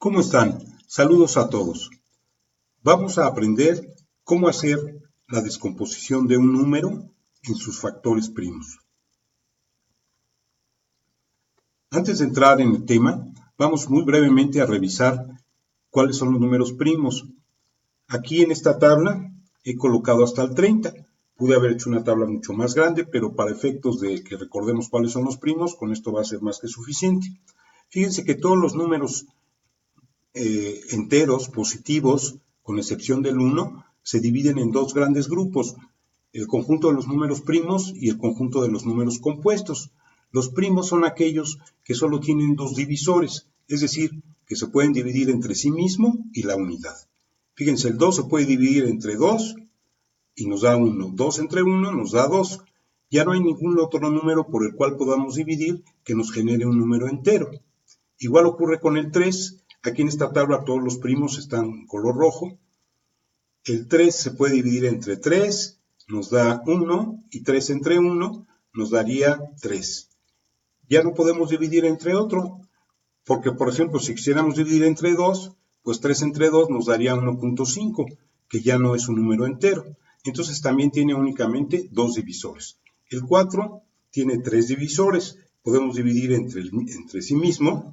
¿Cómo están? Saludos a todos. Vamos a aprender cómo hacer la descomposición de un número en sus factores primos. Antes de entrar en el tema, vamos muy brevemente a revisar cuáles son los números primos. Aquí en esta tabla he colocado hasta el 30. Pude haber hecho una tabla mucho más grande, pero para efectos de que recordemos cuáles son los primos, con esto va a ser más que suficiente. Fíjense que todos los números enteros positivos, con excepción del 1, se dividen en dos grandes grupos, el conjunto de los números primos y el conjunto de los números compuestos. Los primos son aquellos que solo tienen dos divisores, es decir, que se pueden dividir entre sí mismo y la unidad. Fíjense, el 2 se puede dividir entre 2 y nos da 1. 2 entre 1 nos da 2. Ya no hay ningún otro número por el cual podamos dividir que nos genere un número entero. Igual ocurre con el 3. Aquí en esta tabla todos los primos están en color rojo. El 3 se puede dividir entre 3, nos da 1, y 3 entre 1 nos daría 3. Ya no podemos dividir entre otro, porque por ejemplo si quisiéramos dividir entre 2, pues 3 entre 2 nos daría 1.5, que ya no es un número entero. Entonces también tiene únicamente dos divisores. El 4 tiene tres divisores. Podemos dividir entre sí mismo,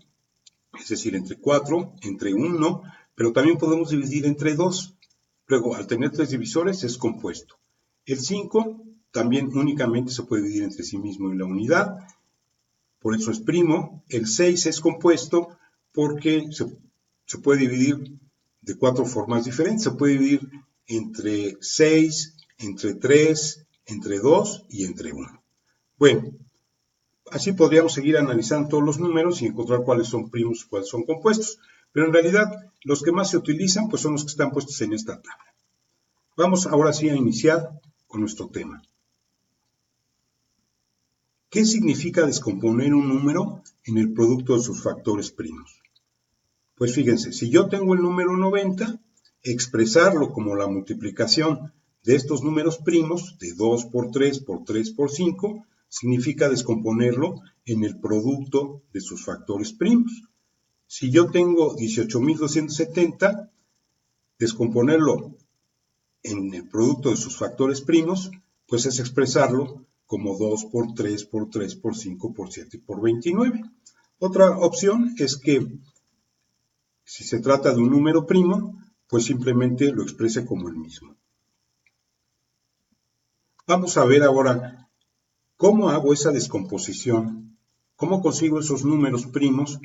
es decir, entre 4, entre 1, pero también podemos dividir entre 2. Luego, al tener tres divisores, es compuesto. El 5 también únicamente se puede dividir entre sí mismo y la unidad, por eso es primo. El 6 es compuesto porque se puede dividir de cuatro formas diferentes. Se puede dividir entre 6, entre 3, entre 2 y entre 1. Bueno, así podríamos seguir analizando todos los números y encontrar cuáles son primos y cuáles son compuestos. Pero en realidad, los que más se utilizan pues son los que están puestos en esta tabla. Vamos ahora sí a iniciar con nuestro tema. ¿Qué significa descomponer un número en el producto de sus factores primos? Pues fíjense, si yo tengo el número 90, expresarlo como la multiplicación de estos números primos, de 2 por 3 por 3 por 5, significa descomponerlo en el producto de sus factores primos. Si yo tengo 18.270, descomponerlo en el producto de sus factores primos, pues es expresarlo como 2 por 3 por 3 por 5 por 7 por 29. Otra opción es que si se trata de un número primo, pues simplemente lo exprese como el mismo. Vamos a ver ahora cómo hago esa descomposición, cómo consigo esos números primos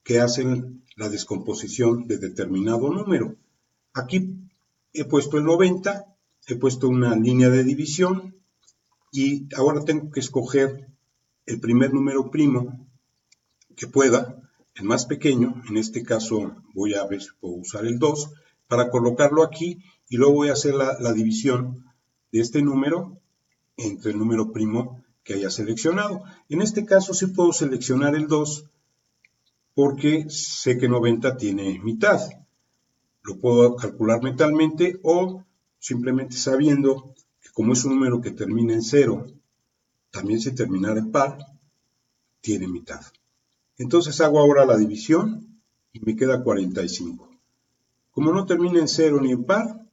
que hacen la descomposición de determinado número. Aquí he puesto el 90, he puesto una línea de división y ahora tengo que escoger el primer número primo que pueda, el más pequeño. En este caso voy a ver si puedo usar el 2 para colocarlo aquí y luego voy a hacer la división de este número entre el número primo que haya seleccionado. En este caso sí puedo seleccionar el 2 porque sé que 90 tiene mitad. Lo puedo calcular mentalmente o simplemente sabiendo que como es un número que termina en 0, también si terminara en par, tiene mitad. Entonces hago ahora la división y me queda 45. Como no termina en 0 ni en par,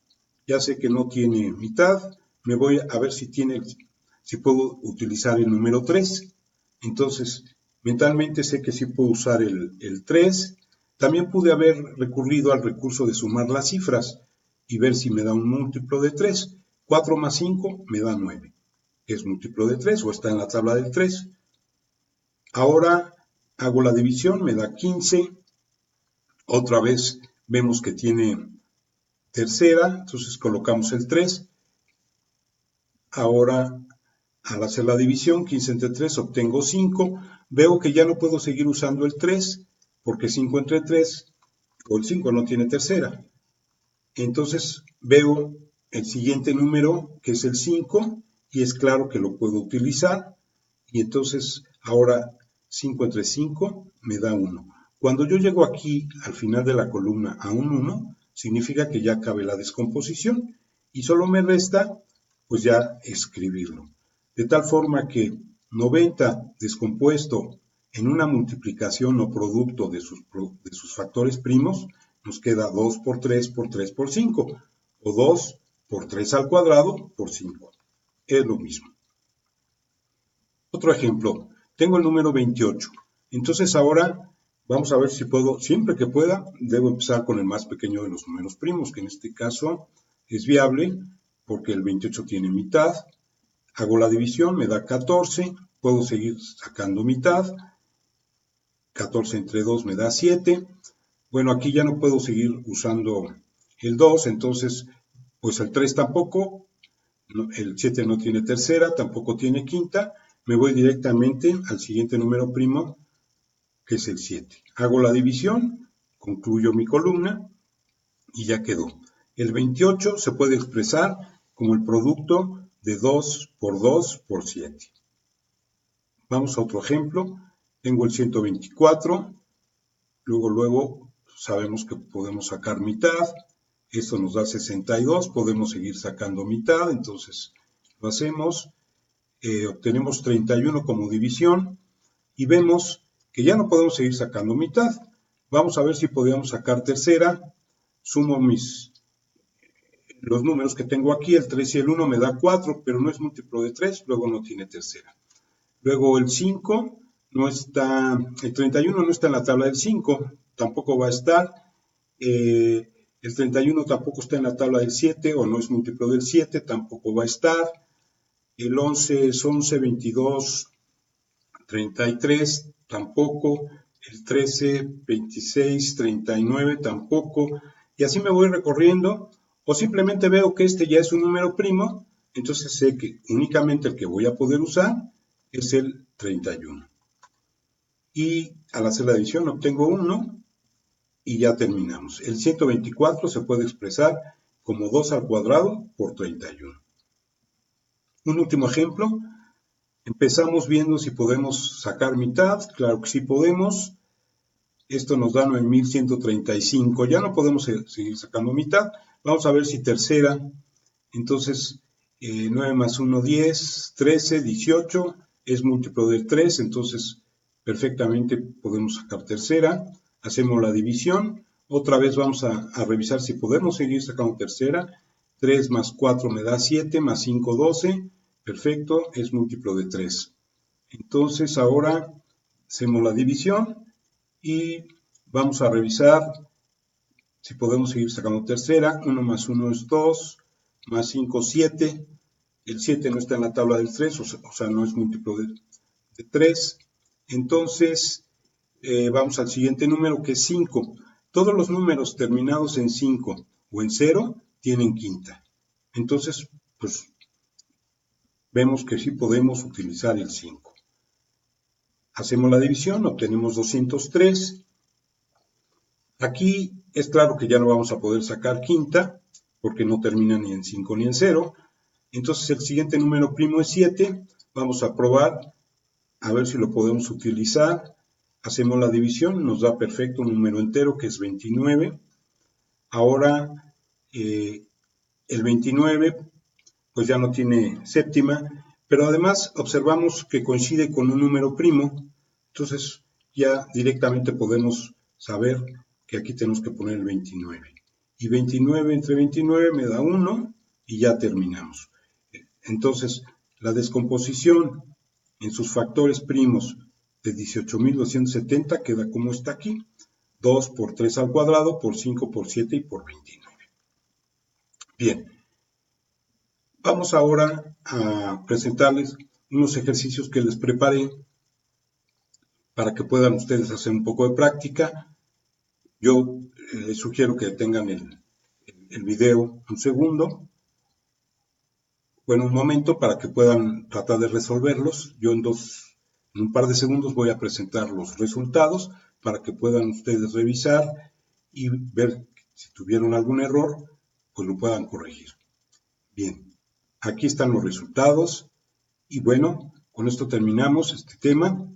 ya sé que no tiene mitad. Me voy a ver si puedo utilizar el número 3. Entonces, mentalmente sé que sí puedo usar el 3. También pude haber recurrido al recurso de sumar las cifras y ver si me da un múltiplo de 3. 4 más 5 me da 9, que es múltiplo de 3 o está en la tabla del 3. Ahora hago la división, me da 15. Otra vez vemos que tiene tercera, entonces colocamos el 3. Ahora, al hacer la división, 15 entre 3 obtengo 5. Veo que ya no puedo seguir usando el 3, porque 5 entre 3, o el 5 no tiene tercera. Entonces veo el siguiente número, que es el 5, y es claro que lo puedo utilizar. Y entonces, ahora 5 entre 5 me da 1. Cuando yo llego aquí, al final de la columna, a un 1, significa que ya acabe la descomposición. Y solo me resta, pues ya escribirlo. De tal forma que 90 descompuesto en una multiplicación o producto de sus factores primos, nos queda 2 por 3 por 3 por 5, o 2 por 3 al cuadrado por 5. Es lo mismo. Otro ejemplo, tengo el número 28. Entonces ahora vamos a ver si puedo, siempre que pueda, debo empezar con el más pequeño de los números primos, que en este caso es viable porque el 28 tiene mitad. Hago la división, me da 14, puedo seguir sacando mitad. 14 entre 2 me da 7. Bueno, aquí ya no puedo seguir usando el 2, entonces pues el 3 tampoco, el 7 no tiene tercera, tampoco tiene quinta. Me voy directamente al siguiente número primo, que es el 7. Hago la división, concluyo mi columna y ya quedó. El 28 se puede expresar como el producto de 2 por 2 por 7. Vamos a otro ejemplo. Tengo el 124, luego sabemos que podemos sacar mitad. Esto nos da 62, podemos seguir sacando mitad, entonces lo hacemos. Obtenemos 31 como división y vemos que ya no podemos seguir sacando mitad. Vamos a ver si podemos sacar tercera. Sumo los números que tengo aquí, el 3 y el 1 me da 4, pero no es múltiplo de 3, luego no tiene tercera. Luego el 5 no está, el 31 no está en la tabla del 5, tampoco va a estar. El 31 tampoco está en la tabla del 7 o no es múltiplo del 7, tampoco va a estar. El 11 es 11, 22, 33, tampoco. El 13, 26, 39, tampoco. Y así me voy recorriendo. O simplemente veo que este ya es un número primo, entonces sé que únicamente el que voy a poder usar es el 31. Y al hacer la división obtengo 1 y ya terminamos. El 124 se puede expresar como 2 al cuadrado por 31. Un último ejemplo. Empezamos viendo si podemos sacar mitad. Claro que sí podemos. Esto nos da 9135. Ya no podemos seguir sacando mitad. Vamos a ver si tercera. Entonces, 9 más 1, 10, 13, 18. Es múltiplo del 3. Entonces, perfectamente podemos sacar tercera. Hacemos la división. Otra vez vamos a revisar si podemos seguir sacando tercera. 3 más 4 me da 7, más 5, 12. Perfecto, es múltiplo de 3. Entonces ahora hacemos la división y vamos a revisar si podemos seguir sacando tercera. 1 más 1 es 2, más 5, 7. El 7 no está en la tabla del 3, o sea, no es múltiplo de 3. Entonces, vamos al siguiente número, que es 5. Todos los números terminados en 5 o en 0 tienen quinta. Entonces, pues, vemos que sí podemos utilizar el 5. Hacemos la división, obtenemos 203. Aquí es claro que ya no vamos a poder sacar quinta, porque no termina ni en 5 ni en 0. Entonces el siguiente número primo es 7. Vamos a probar a ver si lo podemos utilizar. Hacemos la división, nos da perfecto un número entero que es 29. Ahora el 29 pues ya no tiene séptima, pero además observamos que coincide con un número primo, entonces ya directamente podemos saber que aquí tenemos que poner el 29. Y 29 entre 29 me da 1 y ya terminamos. Entonces, la descomposición en sus factores primos de 18.270 queda como está aquí. 2 por 3 al cuadrado, por 5, por 7 y por 29. Bien. Vamos ahora a presentarles unos ejercicios que les preparé para que puedan ustedes hacer un poco de práctica. Yo les sugiero que tengan el video un segundo, bueno, un momento para que puedan tratar de resolverlos. Yo en un par de segundos voy a presentar los resultados para que puedan ustedes revisar y ver si tuvieron algún error, pues lo puedan corregir. Bien. Aquí están los resultados y bueno, con esto terminamos este tema.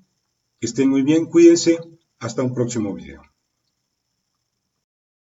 Que estén muy bien, cuídense, hasta un próximo video.